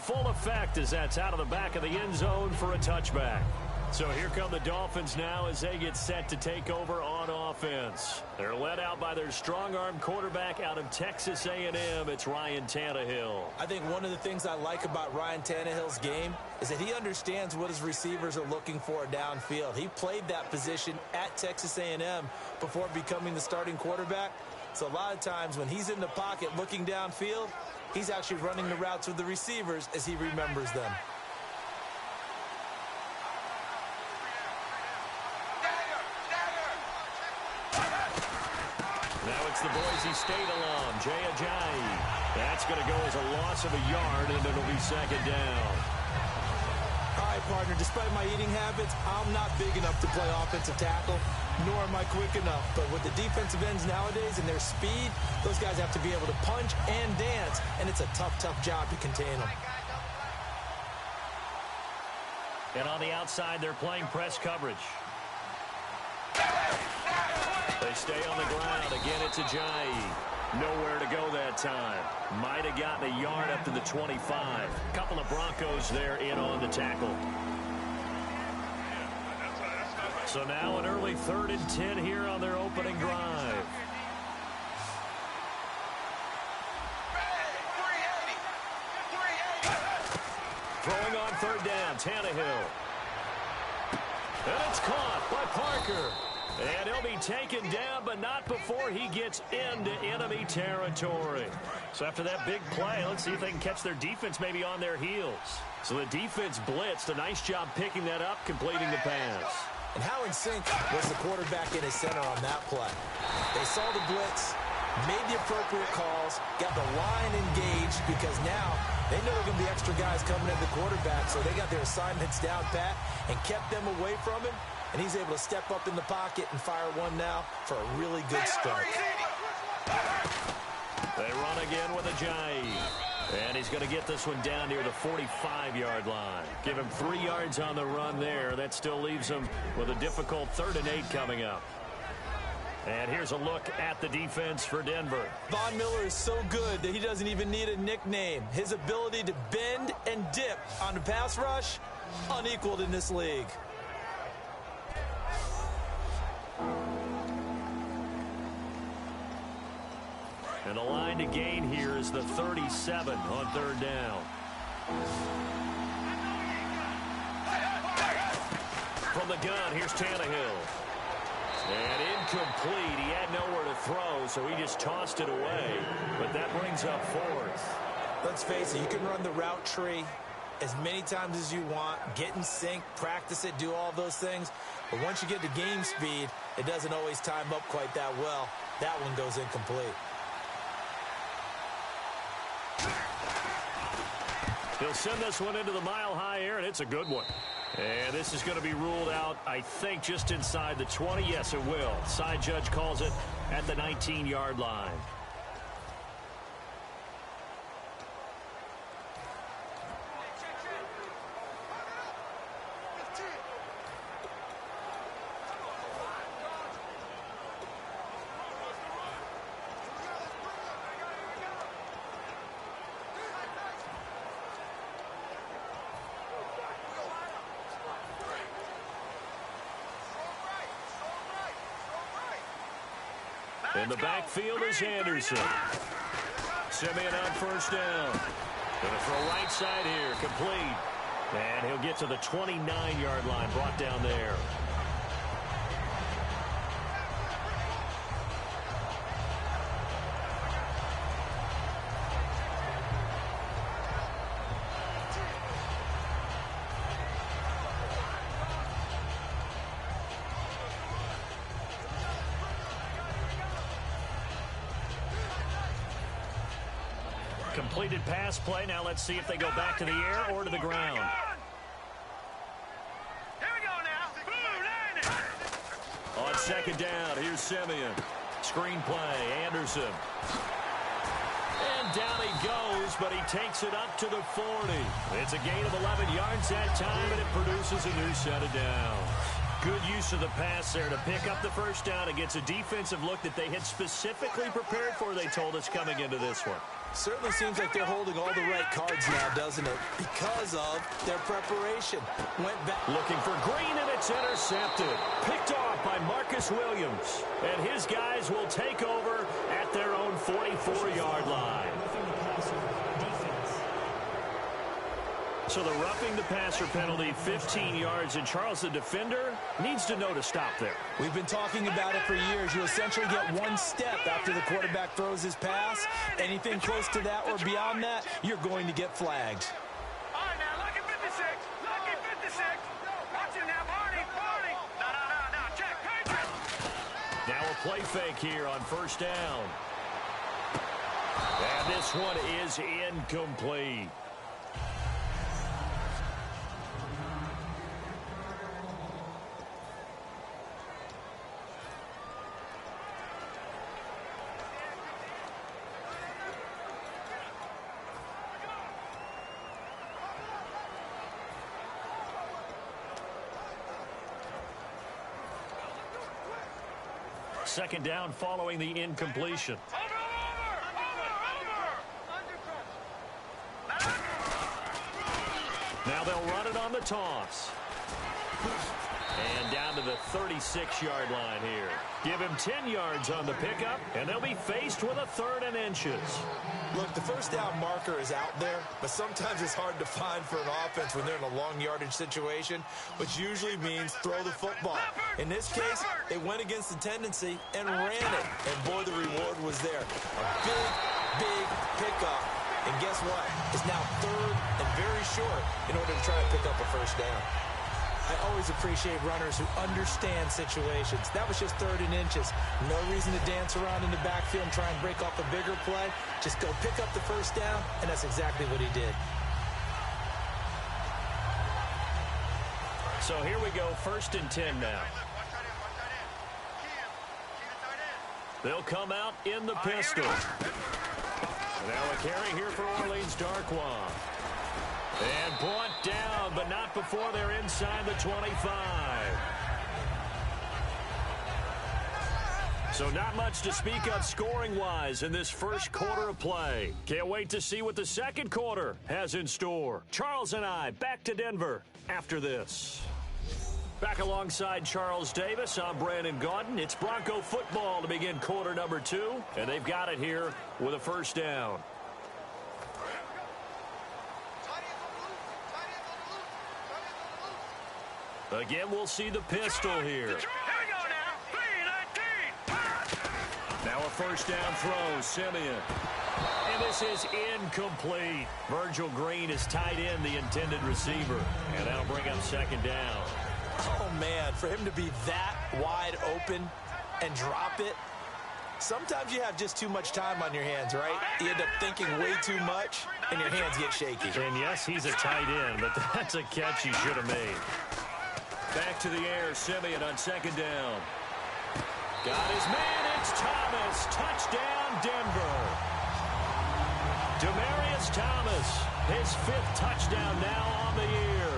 full effect as that's out of the back of the end zone for a touchback. So here come the Dolphins now as they get set to take over on offense. They're led out by their strong-arm quarterback out of Texas A&M. It's Ryan Tannehill. I think one of the things I like about Ryan Tannehill's game is that he understands what his receivers are looking for downfield. He played that position at Texas A&M before becoming the starting quarterback. So a lot of times when he's in the pocket looking downfield, he's actually running the routes with the receivers as he remembers them. Now it's the Boise State alum, Jay Ajayi. That's going to go as a loss of a yard, and it'll be second down. All right, partner, despite my eating habits, I'm not big enough to play offensive tackle, nor am I quick enough. But with the defensive ends nowadays and their speed, those guys have to be able to punch and dance, and it's a tough, tough job to contain them. And on the outside, they're playing press coverage. They stay on the ground. Again, it's Ajayi. Nowhere to go that time. Might have gotten a yard up to the 25. Couple of Broncos there in on the tackle. So now an early 3rd and 10 here on their opening drive. Throwing on 3rd down, Tannehill. And it's caught by Parker. And he'll be taken down, but not before he gets into enemy territory. So after that big play, let's see if they can catch their defense maybe on their heels. So the defense blitzed. A nice job picking that up, completing the pass. And how in sync was the quarterback in his center on that play? They saw the blitz, made the appropriate calls, got the line engaged because now they know there are going to be extra guys coming at the quarterback, so they got their assignments down pat and kept them away from him. And he's able to step up in the pocket and fire one now for a really good strike. They run again with Ajayi. And he's going to get this one down near the 45-yard line. Give him 3 yards on the run there. That still leaves him with a difficult 3rd and 8 coming up. And here's a look at the defense for Denver. Von Miller is so good that he doesn't even need a nickname. His ability to bend and dip on the pass rush, unequaled in this league. And the line to gain here is the 37 on 3rd down. From the gun, here's Tannehill. And incomplete. He had nowhere to throw, so he just tossed it away. But that brings up 4th. Let's face it, you can run the route tree as many times as you want, get in sync, practice it, do all those things. But once you get to game speed, it doesn't always time up quite that well. That one goes incomplete. He'll send this one into the mile-high air, and it's a good one. And this is going to be ruled out, I think, just inside the 20. Yes, it will. Side judge calls it at the 19-yard line. In the backfield is Anderson. Simeon on 1st down. Going to throw right side here, complete. And he'll get to the 29-yard line, brought down there. Completed pass play. Now let's see if they go back to the air or to the ground. Here we go now. On 2nd down, here's Simeon. Screen play, Anderson. And down he goes, but he takes it up to the 40. It's a gain of 11 yards that time, and it produces a new set of downs. Good use of the pass there to pick up the 1st down against a defensive look that they had specifically prepared for, they told us, coming into this one. Certainly seems like they're holding all the right cards now, doesn't it? Because of their preparation. Went back. Looking for Green, and it's intercepted. Picked off by Marcus Williams. And his guys will take over at their own 44-yard line. So the roughing the passer penalty, 15 yards, and Charles, the defender, needs to know to stop there. We've been talking about it for years. You essentially get one step after the quarterback throws his pass. Anything close to that or beyond that, you're going to get flagged. All right, now, lucky 56. Lucky 56. Watch him now, Barney. No, check. Patriot. Now a play fake here on first down. And this one is incomplete. Second down following the incompletion. Now they'll run it on the toss. And down to the 36-yard line here. Give him 10 yards on the pickup, and they'll be faced with a 3rd and inches. Look, the first down marker is out there, but sometimes it's hard to find for an offense when they're in a long yardage situation, which usually means throw the football. In this case, they went against the tendency and ran it. And boy, the reward was there. A big pickup. And guess what? It's now 3rd and very short in order to try and pick up a first down. I always appreciate runners who understand situations. That was just 3rd and inches. No reason to dance around in the backfield and try and break off a bigger play. Just go pick up the first down, and that's exactly what he did. So here we go, 1st and 10 now. They'll come out in the pistol. Now a carry here for Orleans Darkwa. And brought down, but not before they're inside the 25. So not much to speak of scoring-wise in this first quarter of play. Can't wait to see what the second quarter has in store. Charles and I back to Denver after this. Back alongside Charles Davis, I'm Brandon Gaudin. It's Bronco football to begin quarter number 2, and they've got it here with a first down. Again, we'll see the pistol here. Here we go now. 3-19. Now a first down throw, Simeon. And this is incomplete. Virgil Green is tied in, the intended receiver. And that'll bring up second down. Oh, man, for him to be that wide open and drop it, sometimes you have just too much time on your hands, right? You end up thinking way too much, and your hands get shaky. And yes, he's a tight end, but that's a catch he should have made. Back to the air, Simeon on second down. Got his man, it's Thomas. Touchdown, Denver. Demaryius Thomas, his 5th touchdown now on the year.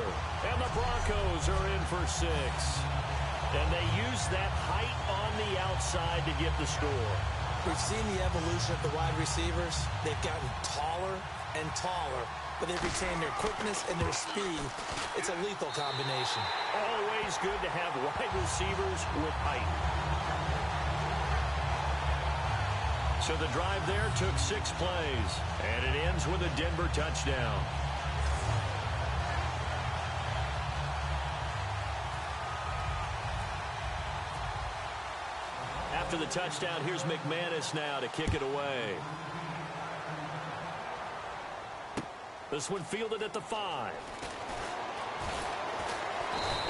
And the Broncos are in for 6. And they use that height on the outside to get the score. We've seen the evolution of the wide receivers. They've gotten taller and taller, but they've retained their quickness and their speed. It's a lethal combination. Always good to have wide receivers with height. So the drive there took 6 plays, and it ends with a Denver touchdown. After the touchdown, here's McManus now to kick it away. This one fielded at the 5.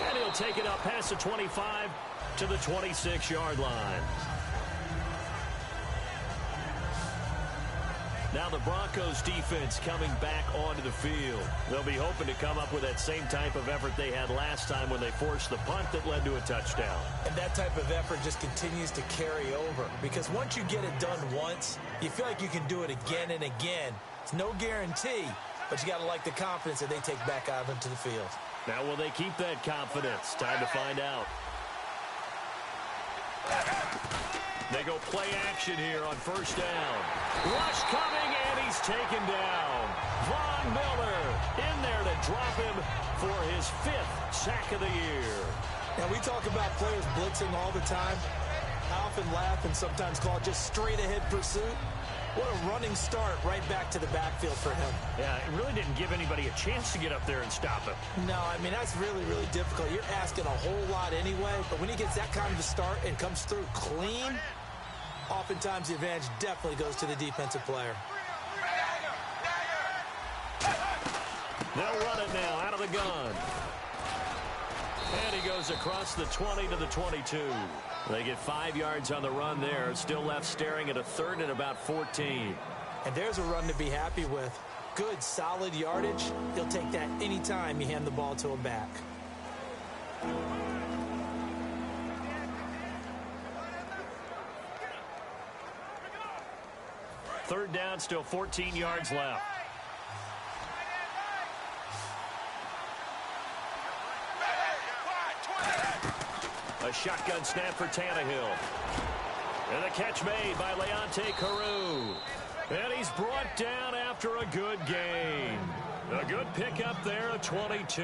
And he'll take it up past the 25 to the 26-yard line. Now the Broncos defense coming back onto the field. They'll be hoping to come up with that same type of effort they had last time when they forced the punt that led to a touchdown. And that type of effort just continues to carry over, because once you get it done once, you feel like you can do it again and again. It's no guarantee, but you got to like the confidence that they take back out into the field. Now will they keep that confidence? Time to find out. They go play action here on first down. Rush coming, and he's taken down. Von Miller in there to drop him for his 5th sack of the year. Now, we talk about players blitzing all the time. I often laugh and sometimes call it just straight-ahead pursuit. What a running start right back to the backfield for him. Yeah, it really didn't give anybody a chance to get up there and stop him. No, I mean, that's really, really difficult. You're asking a whole lot anyway, but when he gets that kind of a start and comes through clean, oftentimes the advantage definitely goes to the defensive player. They'll run it now out of the gun. And he goes across the 20 to the 22. They get 5 yards on the run there. Still left staring at a 3rd and about 14. And there's a run to be happy with. Good, solid yardage. He'll take that anytime you hand the ball to him back. 3rd down, still 14 yards left. A shotgun snap for Tannehill. And the catch made by Leonte Carew. And he's brought down after a good gain. A good pickup there at 22.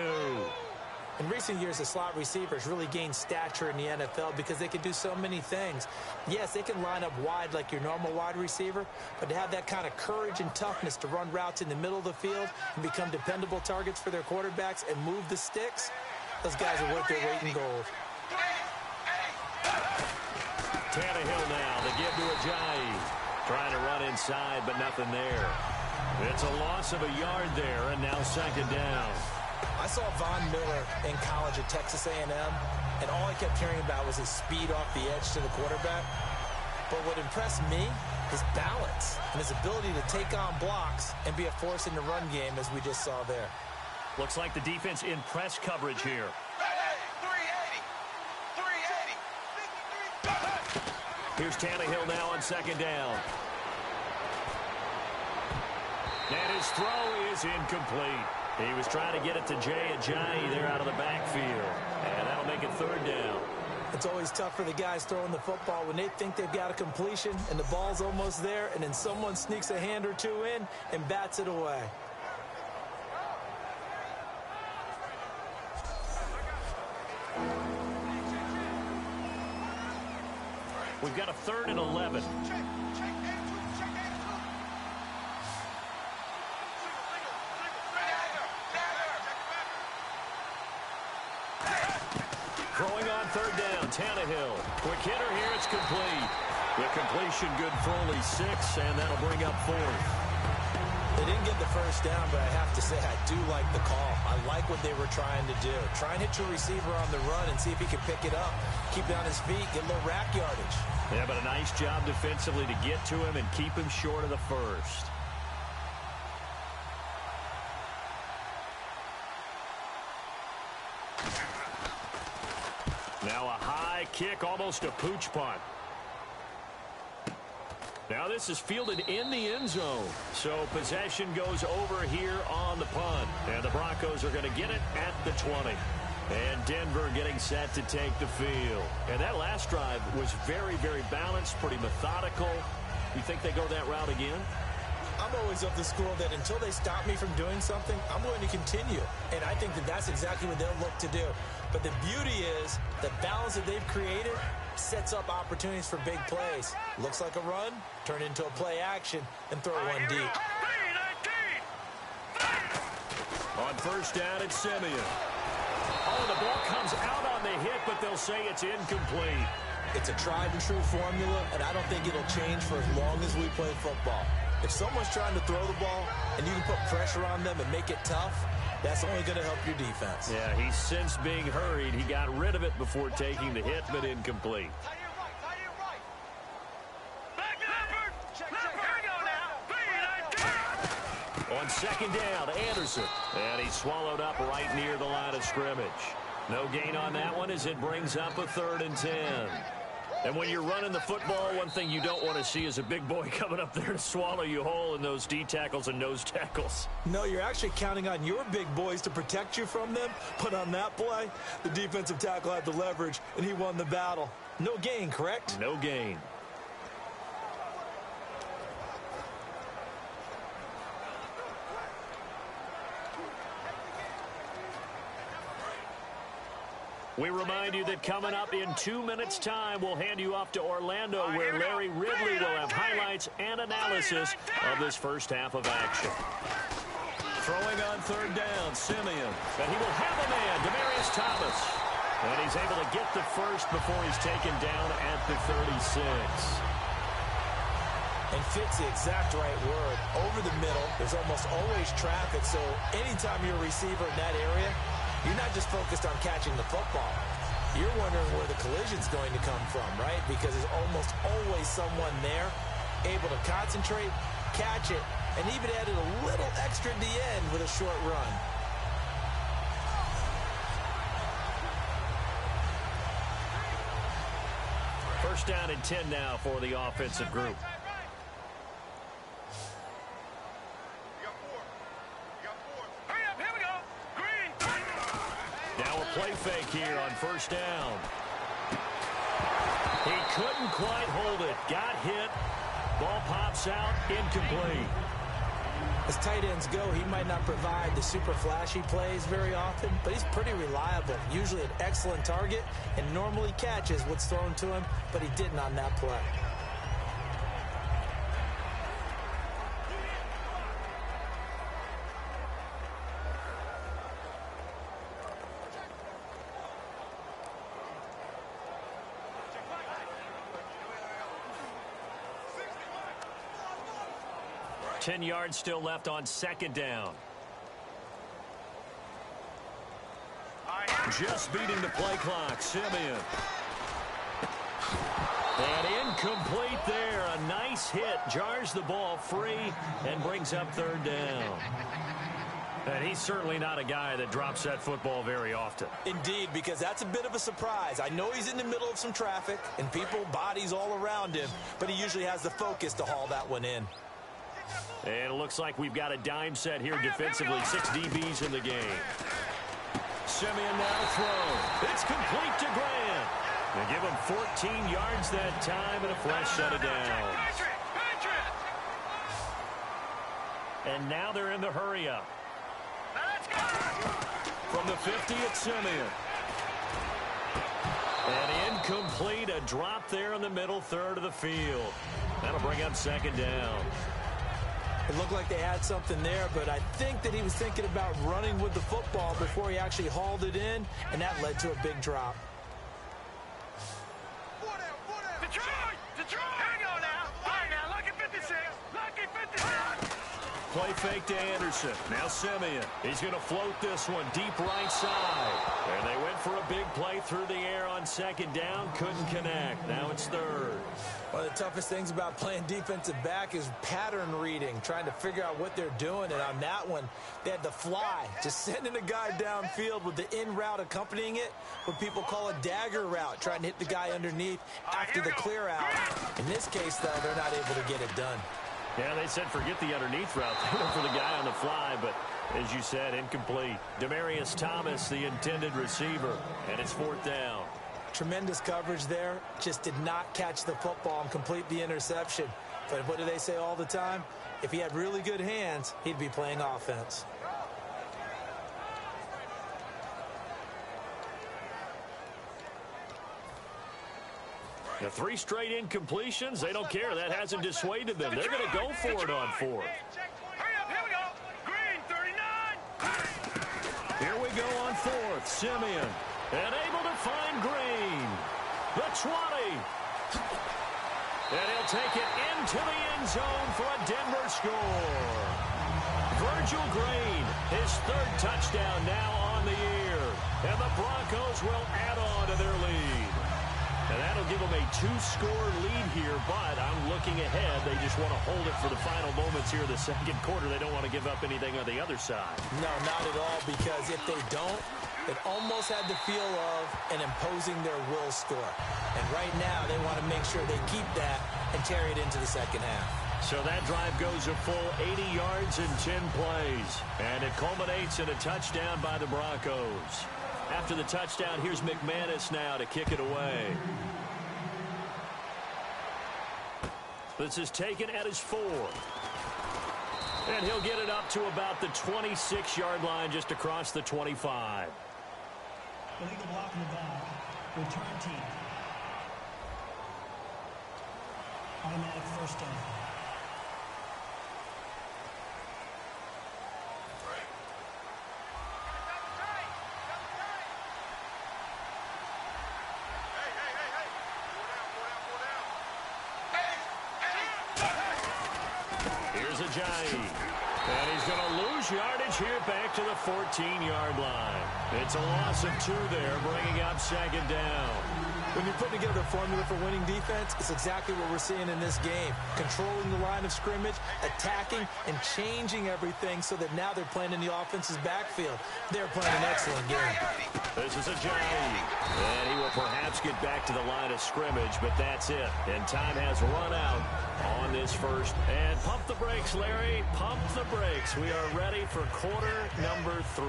In recent years, the slot receivers really gained stature in the NFL because they can do so many things. Yes, they can line up wide like your normal wide receiver, but to have that kind of courage and toughness to run routes in the middle of the field and become dependable targets for their quarterbacks and move the sticks, those guys are worth their weight in gold. Tannehill now, the give to Ajayi. Trying to run inside, but nothing there. It's a loss of a yard there, and now 2nd down. I saw Von Miller in college at Texas A&M, and all I kept hearing about was his speed off the edge to the quarterback. But what impressed me, his balance and his ability to take on blocks and be a force in the run game, as we just saw there. Looks like the defense in press coverage here. Here's Tannehill now on 2nd down. And his throw is incomplete. He was trying to get it to Ajayi there out of the backfield. And that'll make it 3rd down. It's always tough for the guys throwing the football when they think they've got a completion and the ball's almost there, and then someone sneaks a hand or two in and bats it away. We've got a 3rd and 11. Throwing on 3rd down, Tannehill. Quick hitter here, it's complete. The completion good for only 6, and that'll bring up 4th. They didn't get the 1st down, but I have to say I do like the call. I like what they were trying to do. Try and hit your receiver on the run and see if he can pick it up. Keep it on his feet, get a little rack yardage. Yeah, but a nice job defensively to get to him and keep him short of the 1st. Now a high kick, almost a pooch punt. Now this is fielded in the end zone. So possession goes over here on the punt. And the Broncos are going to get it at the 20. And Denver getting set to take the field. And that last drive was very, very balanced, pretty methodical. You think they go that route again? I'm always of the school that until they stop me from doing something, I'm going to continue. And I think that that's exactly what they'll look to do. But the beauty is the balance that they've created sets up opportunities for big plays. Looks like a run, turn into a play action, and throw one deep. On 1st down, it's Simeon. Oh, the ball comes out on the hit, but they'll say it's incomplete. It's a tried and true formula, and I don't think it'll change for as long as we play football. If someone's trying to throw the ball and you can put pressure on them and make it tough, that's only going to help your defense. Yeah, he's since being hurried. He got rid of it before taking the hit, but incomplete. On 2nd down, Anderson. And he's swallowed up right near the line of scrimmage. No gain on that one as it brings up a 3rd and 10. And when you're running the football, one thing you don't want to see is a big boy coming up there to swallow you whole in those D tackles and nose tackles. No, you're actually counting on your big boys to protect you from them. But on that play, the defensive tackle had the leverage, and he won the battle. No gain, correct? No gain. We remind you that coming up in 2 minutes' time, we'll hand you off to Orlando, where Larry Ridley will have highlights and analysis of this first half of action. Throwing on third down, Simeon. And he will have a man, Demaryius Thomas. And he's able to get the first before he's taken down at the 36. And fits the exact right word. Over the middle, there's almost always traffic, so anytime you're a receiver in that area, you're not just focused on catching the football. You're wondering where the collision's going to come from, right? Because there's almost always someone there able to concentrate, catch it, and even added a little extra at the end with a short run. First down and 10 now for the offensive group. Play fake here on first down. He couldn't quite hold it. Got hit. Ball pops out. Incomplete. As tight ends go, he might not provide the super flashy plays very often, but he's pretty reliable. Usually an excellent target and normally catches what's thrown to him, but he didn't on that play. Ten yards still left on second down. Just beating the play clock, Simeon. And incomplete there. A nice hit. Jars the ball free and brings up third down. And he's certainly not a guy that drops that football very often. Indeed, because that's a bit of a surprise. I know he's in the middle of some traffic and people, bodies all around him, but he usually has the focus to haul that one in. And it looks like we've got a dime set here defensively. 6 DBs in the game. Simeon now throw. It's complete to Grant. They give him 14 yards that time and a fresh set of downs. And now they're in the hurry up. From the 50, it's Simeon. And incomplete. A drop there in the middle third of the field. That'll bring up second down. It looked like they had something there, but I think that he was thinking about running with the football before he actually hauled it in, and that led to a big drop. Detroit! Hang on now! All right now, lucky 56! Lucky 56! Play fake to Anderson. Now Simeon. He's going to float this one deep right side. And they went for a big play through the air on second down. Couldn't connect. Now it's third. One of the toughest things about playing defensive back is pattern reading, trying to figure out what they're doing. And on that one, they had to fly, just sending a guy downfield with the in route accompanying it, what people call a dagger route, trying to hit the guy underneath after the clear out. In this case, though, they're not able to get it done. Yeah, they said forget the underneath route. They went for the guy on the fly, but as you said, incomplete. Demaryius Thomas, the intended receiver, and it's fourth down. Tremendous coverage there. Just did not catch the football and complete the interception. But what do they say all the time? If he had really good hands, he'd be playing offense. The 3 straight incompletions, they don't care. That hasn't dissuaded them. They're going to go for it on fourth. Hurry up, here we go! Green, 39! Here we go on fourth. Simeon, and able to find Green. The 20. And he'll take it into the end zone for a Denver score. Virgil Green, his 3rd touchdown now on the year. And the Broncos will add on to their lead. And that'll give them a 2-score lead here, but I'm looking ahead. They just want to hold it for the final moments here in the second quarter. They don't want to give up anything on the other side. No, not at all, because if they don't, it almost had the feel of an imposing their will score. And right now, they want to make sure they keep that and carry it into the second half. So that drive goes a full 80 yards in 10 plays. And it culminates in a touchdown by the Broncos. After the touchdown, here's McManus now to kick it away. This is taken at his 4. And he'll get it up to about the 26-yard line, just across the 25. Illegal block in the back. Return team. Automatic first down. Here's Ajayi. And he's going to lose yardage here back to the 14-yard line. It's a loss of 2 there, bringing up second down. When you're putting together a formula for winning defense, it's exactly what we're seeing in this game. Controlling the line of scrimmage, attacking, and changing everything so that now they're playing in the offense's backfield. They're playing an excellent game. This is Ajayi. And he will perhaps get back to the line of scrimmage, but that's it. And time has run out on this first. And pump the brakes, Larry. Pump the brakes. We are ready for quarter number 3.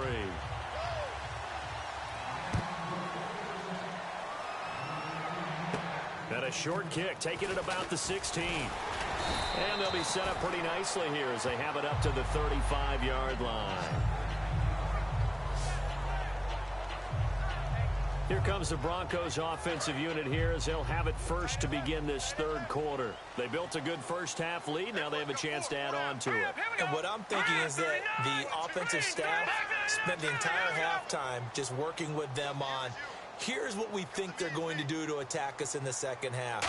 And a short kick, taking it about the 16. And they'll be set up pretty nicely here as they have it up to the 35-yard line. Here comes the Broncos offensive unit here as they'll have it first to begin this third quarter. They built a good first-half lead. Now they have a chance to add on to it. And what I'm thinking is that the offensive staff spent the entire halftime just working with them on, here's what we think they're going to do to attack us in the second half.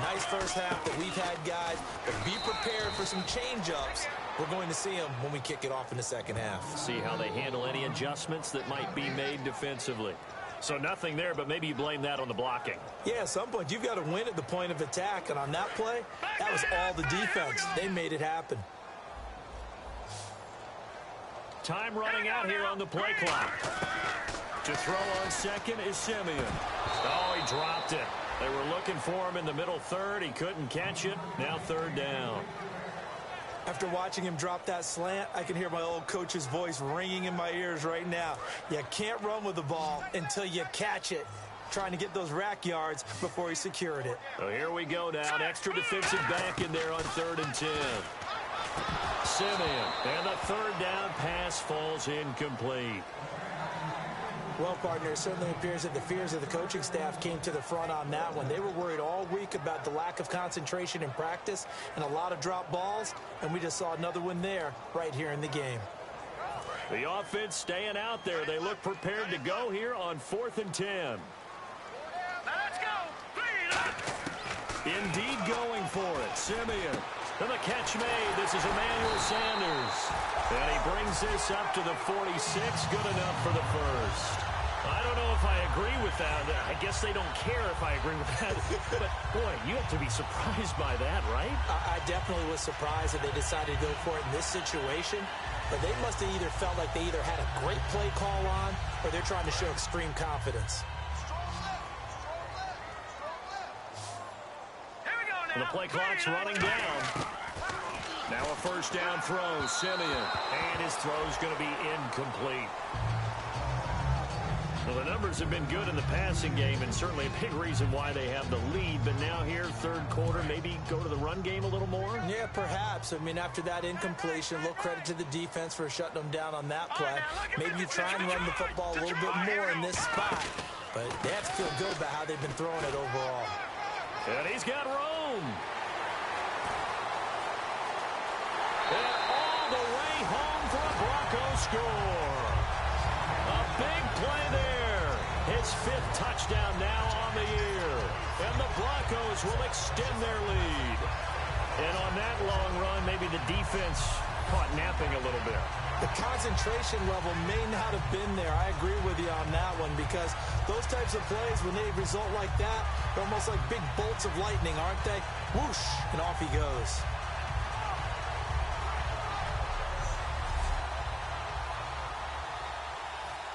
Nice first half that we've had, guys, but be prepared for some change-ups. We're going to see them when we kick it off in the second half. See how they handle any adjustments that might be made defensively. So nothing there, but maybe you blame that on the blocking. Yeah, at some point, you've got to win at the point of attack, and on that play, that was all the defense. They made it happen. Time running out here on the play clock. To throw on second is Simeon. Oh, he dropped it. They were looking for him in the middle third. He couldn't catch it. Now third down. After watching him drop that slant, I can hear my old coach's voice ringing in my ears right now. You can't run with the ball until you catch it. Trying to get those rack yards before he secured it. So here we go now. An extra defensive back in there on 3rd and 10. Simeon. And the third down pass falls incomplete. Well, partner, it certainly appears that the fears of the coaching staff came to the front on that one. They were worried all week about the lack of concentration in practice and a lot of drop balls, and we just saw another one there right here in the game. The offense staying out there. They look prepared to go here on 4th and 10. Let's go. Indeed going for it. Simeon. And the catch made. This is Emmanuel Sanders. And he brings this up to the 46. Good enough for the first. I don't know if I agree with that. I guess they don't care if I agree with that. But, boy, you have to be surprised by that, right? I definitely was surprised that they decided to go for it in this situation. But they must have either felt like they either had a great play call on or they're trying to show extreme confidence. Here we go now. And the play clock's running down. Now a first down throw, Simeon. And his throw's going to be incomplete. Well, the numbers have been good in the passing game, and certainly a big reason why they have the lead. But now here, third quarter, maybe go to the run game a little more? Yeah, perhaps. I mean, after that incompletion, a little credit to the defense for shutting them down on that play. Maybe you try and run the football a little bit more in this spot. But they have to feel good about how they've been throwing it overall. And he's got room. And all the way home for a Broncos score. A big play there. His 5th touchdown now on the year. And the Broncos will extend their lead. And on that long run, maybe the defense caught napping a little bit. The concentration level may not have been there. I agree with you on that one because those types of plays, when they result like that, they're almost like big bolts of lightning, aren't they? Whoosh, and off he goes.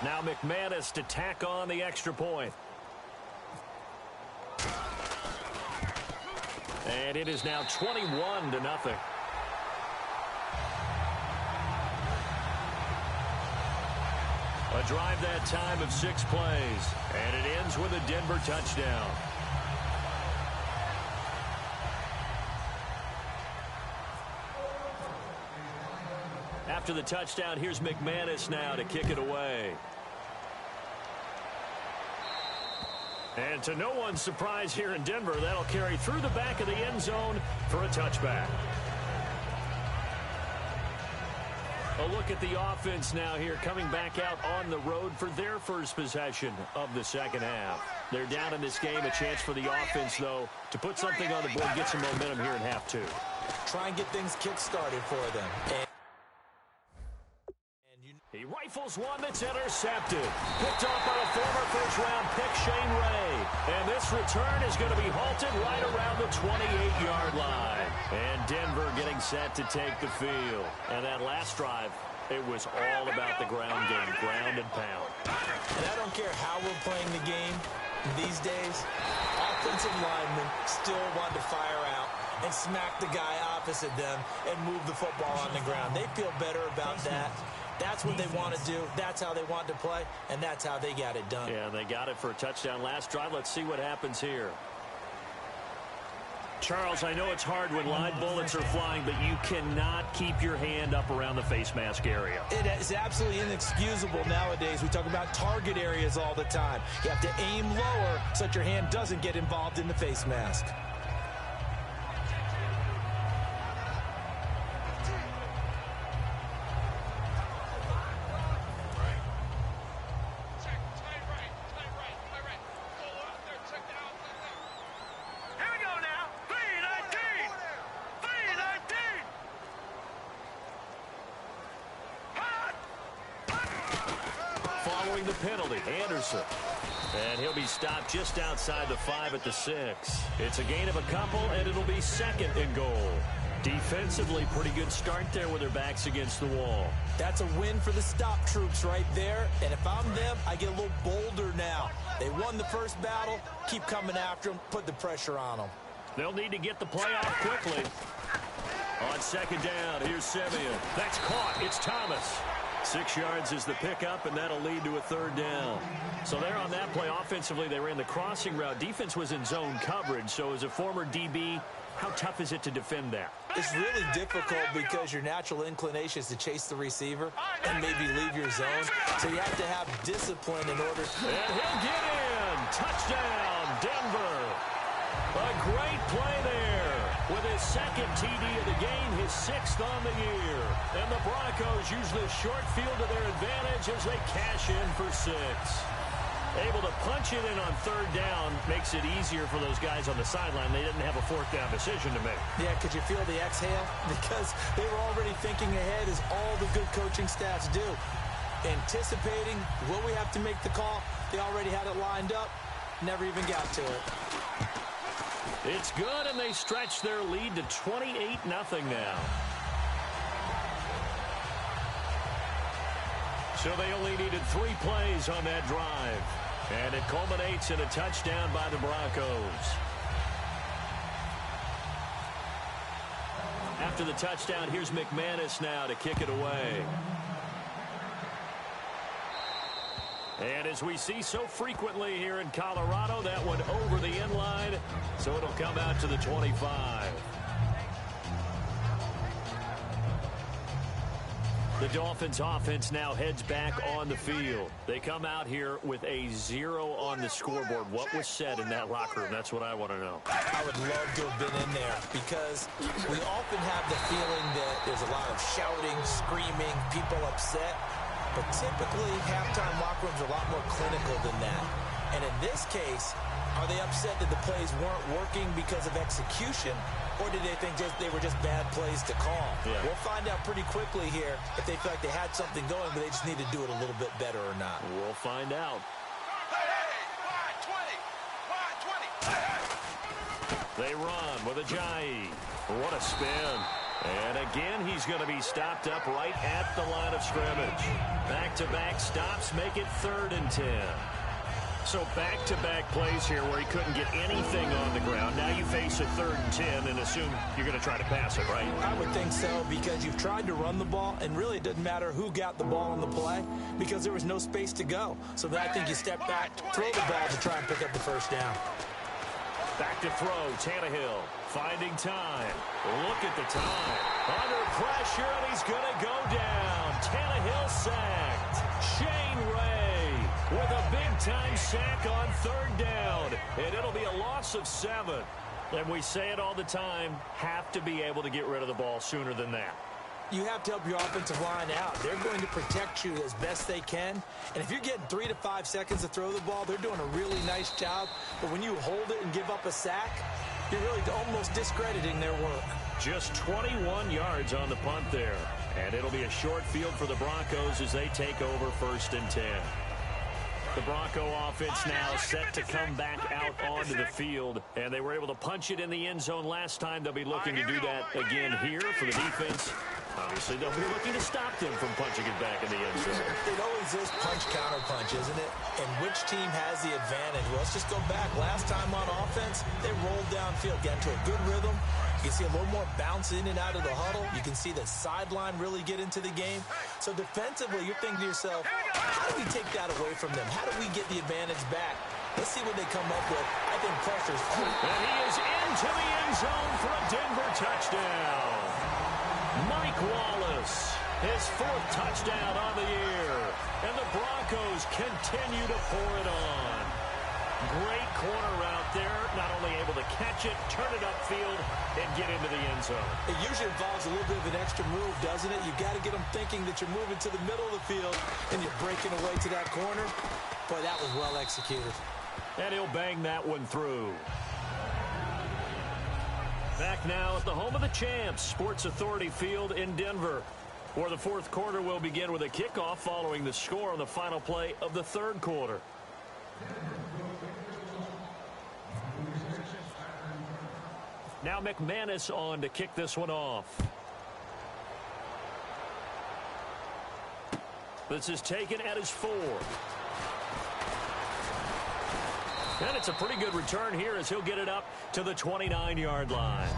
Now McManus to tack on the extra point. And it is now 21-0. A drive that time of 6 plays. And it ends with a Denver touchdown. After the touchdown, here's McManus now to kick it away. And to no one's surprise here in Denver, that'll carry through the back of the end zone for a touchback. A look at the offense now here, coming back out on the road for their first possession of the second half. They're down in this game. A chance for the offense, though, to put something on the board, get some momentum here in half two. Try and get things kick-started for them. He rifles one that's intercepted. Picked off by a former first-round pick, Shane Ray. And this return is going to be halted right around the 28-yard line. And Denver getting set to take the field. And that last drive, it was all about the ground game, ground and pound. And I don't care how we're playing the game these days, offensive linemen still want to fire out and smack the guy opposite them and move the football on the ground. They feel better about that. That's what they want to do. That's how they want to play, and that's how they got it done. Yeah, they got it for a touchdown last drive. Let's see what happens here. Charles, I know it's hard when live bullets are flying, but you cannot keep your hand up around the face mask area. It is absolutely inexcusable nowadays. We talk about target areas all the time. You have to aim lower so that your hand doesn't get involved in the face mask. The penalty, Anderson. And he'll be stopped just outside the 5 at the 6. It's a gain of a couple, and it'll be second and goal. Defensively, pretty good start there with their backs against the wall. That's a win for the stop troops right there. And if I'm them, I get a little bolder now. They won the first battle. Keep coming after them. Put the pressure on them. They'll need to get the play off quickly. On second down, here's Simeon. That's caught. It's Thomas. 6 yards is the pickup, and that'll lead to a third down. So there on that play, offensively, they ran the crossing route. Defense was in zone coverage, so as a former DB, how tough is it to defend that? It's really difficult because your natural inclination is to chase the receiver and maybe leave your zone. So you have to have discipline in order. And he'll get in. Touchdown, Denver. A great play there. With his second TD of the game, his 6th on the year. And the Broncos use this short field to their advantage as they cash in for 6. Able to punch it in on third down makes it easier for those guys on the sideline. They didn't have a fourth down decision to make. Yeah, could you feel the exhale? Because they were already thinking ahead, as all the good coaching staffs do. Anticipating, will we have to make the call? They already had it lined up. Never even got to it. It's good, and they stretch their lead to 28-0 now. So they only needed 3 plays on that drive. And it culminates in a touchdown by the Broncos. After the touchdown, here's McManus now to kick it away. And as we see so frequently here in Colorado, that one over the end line, so it'll come out to the 25. The Dolphins offense now heads back on the field. They come out here with a 0 on the scoreboard. What was said in that locker room? That's what I want to know. I would love to have been in there because we often have the feeling that there's a lot of shouting, screaming, people upset. But typically, halftime locker rooms are a lot more clinical than that. And in this case, are they upset that the plays weren't working because of execution, or did they think they were just bad plays to call? Yeah. We'll find out pretty quickly here if they feel like they had something going, but they just need to do it a little bit better or not. We'll find out. They run with Ajayi. What a spin. And again, he's going to be stopped up right at the line of scrimmage. Back-to-back stops make it 3rd and 10. So back-to-back plays here where he couldn't get anything on the ground. Now you face a 3rd and 10 and assume you're going to try to pass it, right? I would think so, because you've tried to run the ball, and really it doesn't matter who got the ball on the play because there was no space to go. So then I think you step back, throw the ball to try and pick up the first down. Back to throw, Tannehill finding time. Look at the time. Under pressure, and he's going to go down. Tannehill sacked. Shane Ray with a big-time sack on third down. And it'll be a loss of 7. And we say it all the time, have to be able to get rid of the ball sooner than that. You have to help your offensive line out. They're going to protect you as best they can. And if you're getting 3 to 5 seconds to throw the ball, they're doing a really nice job. But when you hold it and give up a sack, you're really almost discrediting their work. Just 21 yards on the punt there. And it'll be a short field for the Broncos as they take over 1st and 10. The Bronco offense now set to come back out onto the field. And they were able to punch it in the end zone last time. They'll be looking to do that again here for the defense. Obviously, they'll be looking to stop them from punching it back in the end zone. It always is punch-counter-punch, isn't it? And which team has the advantage? Well, let's just go back. Last time on offense, they rolled downfield, got into a good rhythm. You can see a little more bounce in and out of the huddle. You can see the sideline really get into the game. So defensively, you're thinking to yourself, how do we take that away from them? How do we get the advantage back? Let's see what they come up with. I think pressure's on. And he is into the end zone for a Denver touchdown. Mike Wallace, his 4th touchdown on the year. And the Broncos continue to pour it on. Great corner route there. Not only able to catch it, turn it upfield, and get into the end zone. It usually involves a little bit of an extra move, doesn't it? You've got to get them thinking that you're moving to the middle of the field and you're breaking away to that corner. Boy, that was well executed. And he'll bang that one through. Back now at the home of the champs, Sports Authority Field in Denver, where the 4th quarter will begin with a kickoff following the score on the final play of the 3rd quarter. Now McManus on to kick this one off. This is taken at his 4. And it's a pretty good return here as he'll get it up to the 29-yard line.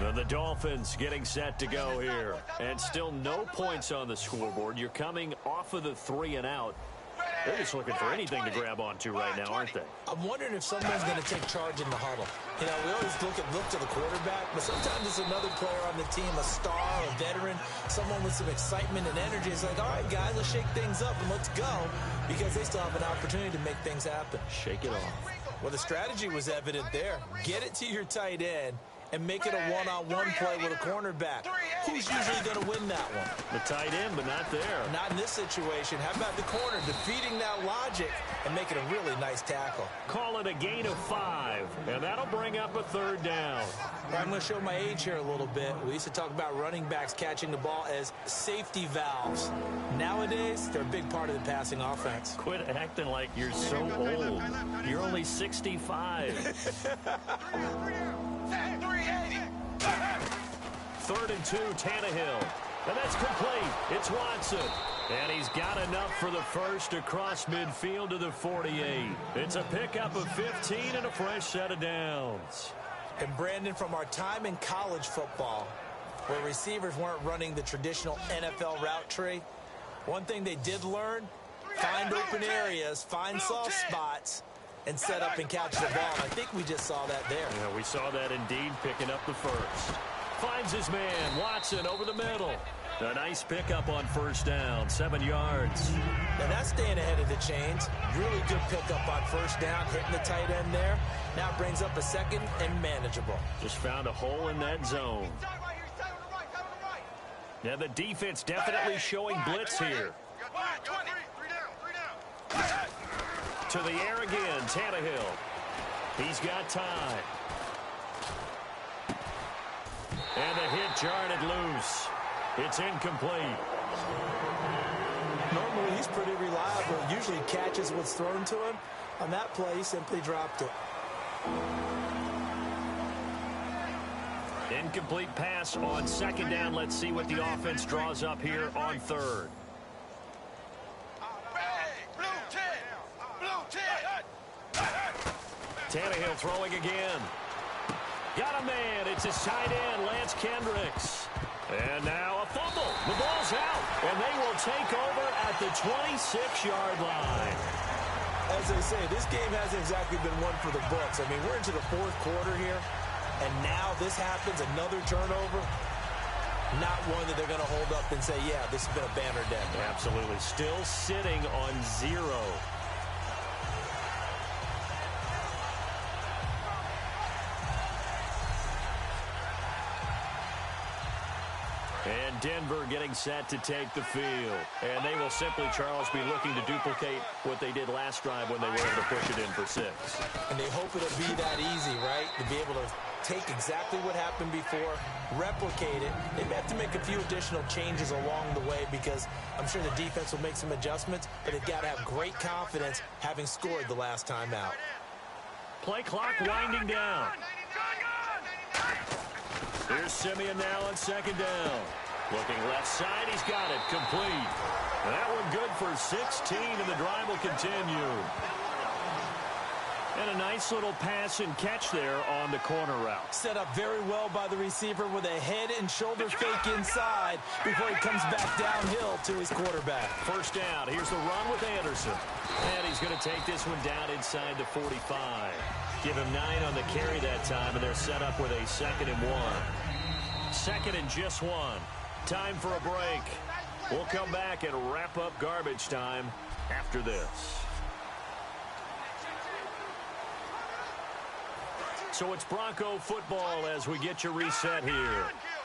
And the Dolphins getting set to go here. And still no points on the scoreboard. You're coming off of the 3 and out. They're just looking for anything to grab onto right now, aren't they? I'm wondering if someone's going to take charge in the huddle. You know, we always look to the quarterback, but sometimes it's another player on the team, a star, a veteran, someone with some excitement and energy. It's like, all right, guys, let's shake things up and let's go, because they still have an opportunity to make things happen. Shake it off. Well, the strategy was evident there. Get it to your tight end and make it a one-on-one play with a cornerback. Who's usually going to win that one? The tight end, but not there. Not in this situation. How about the corner defeating that logic and making a really nice tackle? Call it a gain of 5, and that'll bring up a 3rd down. I'm going to show my age here a little bit. We used to talk about running backs catching the ball as safety valves. Nowadays, they're a big part of the passing offense. Quit acting like you're so old. You're only 65. 3rd and 2, Tannehill. And that's complete. It's Watson. And he's got enough for the first across midfield to the 48. It's a pickup of 15 and a fresh set of downs. And Brandon, from our time in college football, where receivers weren't running the traditional NFL route tree, one thing they did learn, find open areas, find soft spots, and set up and catch the ball. And I think we just saw that there. Yeah, we saw that indeed, picking up the first. Finds his man, Watson, over the middle. A nice pickup on 1st down, 7 yards. Now that's staying ahead of the chains. Really good pickup on 1st down, hitting the tight end there. Now it brings up a 2nd and manageable. Just found a hole in that zone. Now the defense definitely showing blitz here. To the air again, Tannehill. He's got time. And the hit jarred it loose. It's incomplete. Normally he's pretty reliable. Usually catches what's thrown to him. On that play, he simply dropped it. Incomplete pass on 2nd down. Let's see what the offense draws up here on 3rd. Tannehill throwing again. Got a man. It's his tight end, Lance Kendricks. And now a fumble. The ball's out. And they will take over at the 26-yard line. as they say, this game hasn't exactly been one for the books. I mean, we're into the fourth quarter here, and now this happens, another turnover. Not one that they're going to hold up and say, yeah, this has been a banner day. Absolutely. Still sitting on 0. And Denver getting set to take the field. And they will simply, Charles, be looking to duplicate what they did last drive when they were able to push it in for 6. And they hope it'll be that easy, right? To be able to take exactly what happened before, replicate it. They may have to make a few additional changes along the way because I'm sure the defense will make some adjustments, but they've got to have great confidence having scored the last time out. Play clock winding down. Here's Simeon now on 2nd down. Looking left side, he's got it, complete. That one good for 16, and the drive will continue. And a nice little pass and catch there on the corner route. Set up very well by the receiver with a head and shoulder fake inside before he comes back downhill to his quarterback. First down, here's the run with Anderson. And he's going to take this one down inside the 45. Give him 9 on the carry that time, and they're set up with a 2nd and 1. 2nd and just 1. Time for a break. We'll come back and wrap up garbage time after this. So it's Bronco football as we get you reset here.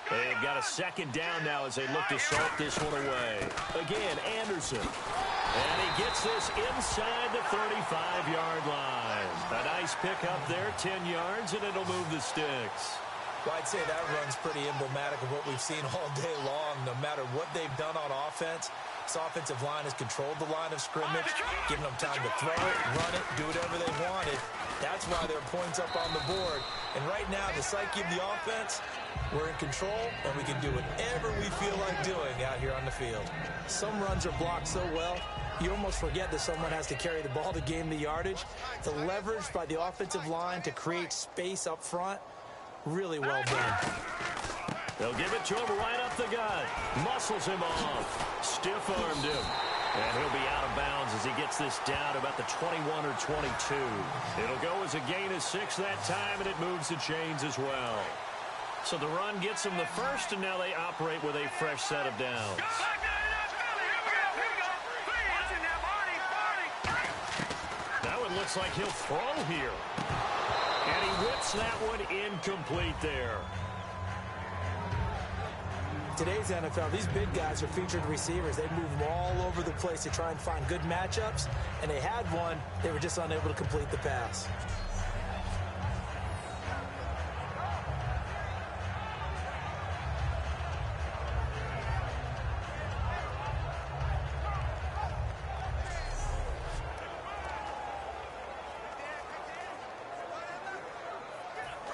They've got a 2nd down now as they look to salt this one away. Again, Anderson. And he gets this inside the 35-yard line. A nice pickup there, 10 yards, and it'll move the sticks. Well, I'd say that run's pretty emblematic of what we've seen all day long. No matter what they've done on offense, this offensive line has controlled the line of scrimmage, giving them time to throw it, run it, do whatever they wanted. That's why there are points up on the board. And right now, the psyche of the offense, we're in control, and we can do whatever we feel like doing out here on the field. Some runs are blocked so well, you almost forget that someone has to carry the ball to gain the yardage. The leverage by the offensive line to create space up front, really well done. They'll give it to him right up the gut. Muscles him off. Stiff-armed him. And he'll be out of bounds as he gets this down about the 21 or 22. It'll go as a gain of 6 that time, and it moves the chains as well. So the run gets them the first, and now they operate with a fresh set of downs. That one looks like he'll throw here. And he whips that one incomplete there. Today's NFL, these big guys are featured receivers. They move them all over the place to try and find good matchups, and they had one. They were just unable to complete the pass.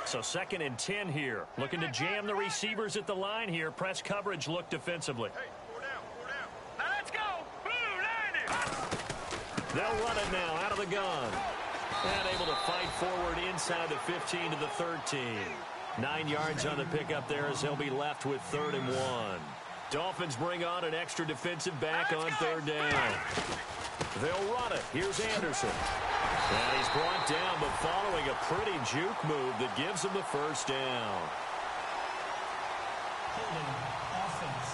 So 2nd and 10 here. Looking to jam the receivers at the line here. Press coverage look defensively. Hey, 4 down, 4 down. Now let's go. Blue, 90. They'll run it now out of the gun. And able to fight forward inside the 15 to the 13. 9 yards on the pickup there as they'll be left with 3rd and 1. Dolphins bring on an extra defensive back on 3rd down. They'll run it. Here's Anderson. And he's brought down, but following a pretty juke move that gives him the first down. Holding offense.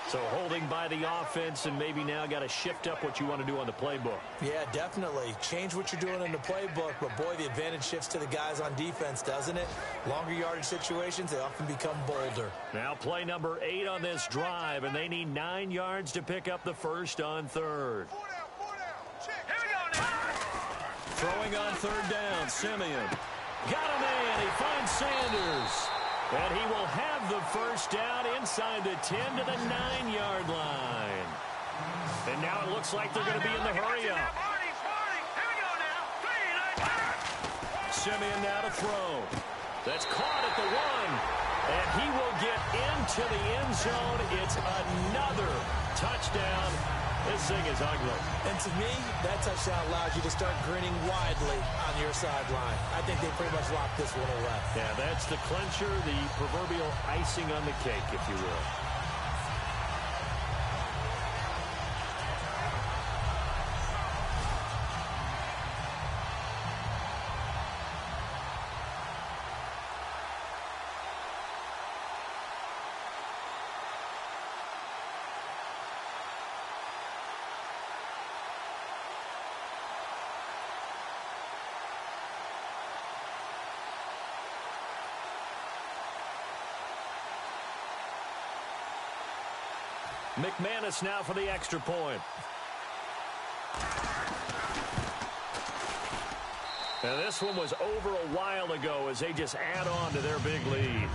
So holding by the offense, and maybe now got to shift up what you want to do on the playbook. Yeah, definitely. Change what you're doing in the playbook, but boy, the advantage shifts to the guys on defense, doesn't it? Longer yardage situations, they often become bolder. Now play number 8 on this drive, and they need 9 yards to pick up the first on 3rd. 4 down, 4 down. Check. Here we go now. Throwing on 3rd down, Simeon. Got a man. He finds Sanders. And he will have the first down inside the 10 to the 9-yard line. And now it looks like they're going to be in the hurry-up. Simeon now to throw. That's caught at the 1. And he will get into the end zone. It's another touchdown. This thing is ugly. And to me, that touchdown allows you to start grinning widely on your sideline. I think they pretty much locked this one away. Yeah, that's the clincher, the proverbial icing on the cake, if you will. McManus now for the extra point. And this one was over a while ago as they just add on to their big lead.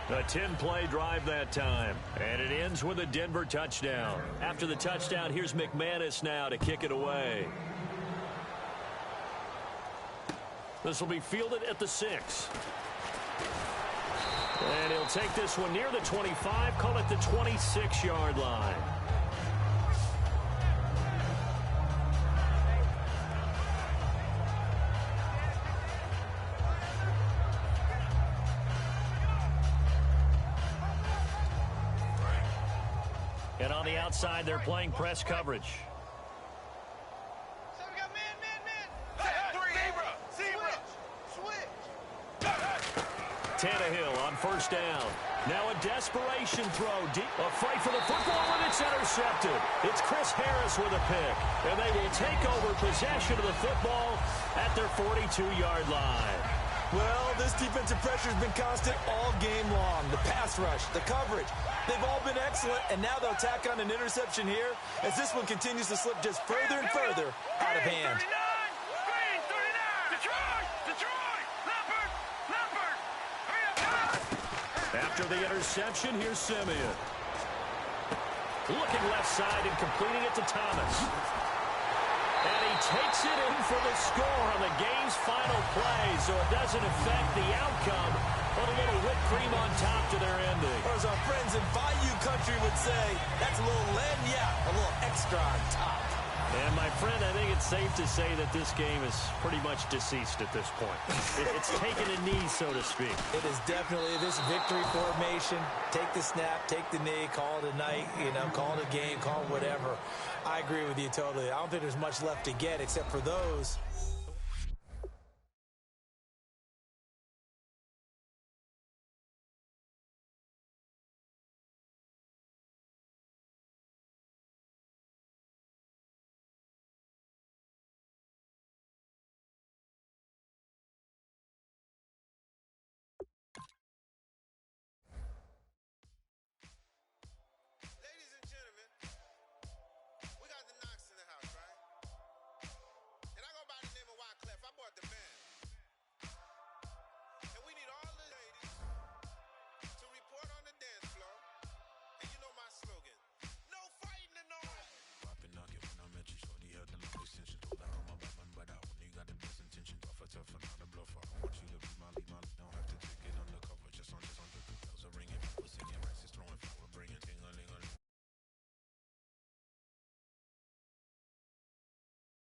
A 10-play drive that time. And it ends with a Denver touchdown. After the touchdown, here's McManus now to kick it away. This will be fielded at the 6. And he'll take this one near the 25, call it the 26-yard line. And on the outside, they're playing press coverage. So we got man. Zebra. Switch. Tannehill on first down. Now a desperation throw. A fight for the football, and it's intercepted. It's Chris Harris with a pick. And they will take over possession of the football at their 42-yard line. Well, this defensive pressure has been constant all game long. The pass rush, the coverage, they've all been excellent, and now they'll tack on an interception here as this one continues to slip just further and further out of hand. 39, Green, 39. Detroit. Leopard. Hurry up. After the interception, here's Simeon. Looking left side and completing it to Thomas. And he takes it in for the score on the game's final play, so it doesn't affect the outcome, but a little whipped cream on top to their ending. Or as our friends in Bayou country would say, that's a little a little extra on top. And, my friend, I think it's safe to say that this game is pretty much deceased at this point. It's taken a knee, so to speak. It is definitely this victory formation. Take the snap, take the knee, call it a night, call it a game, call it whatever. I agree with you totally. I don't think there's much left to get except for those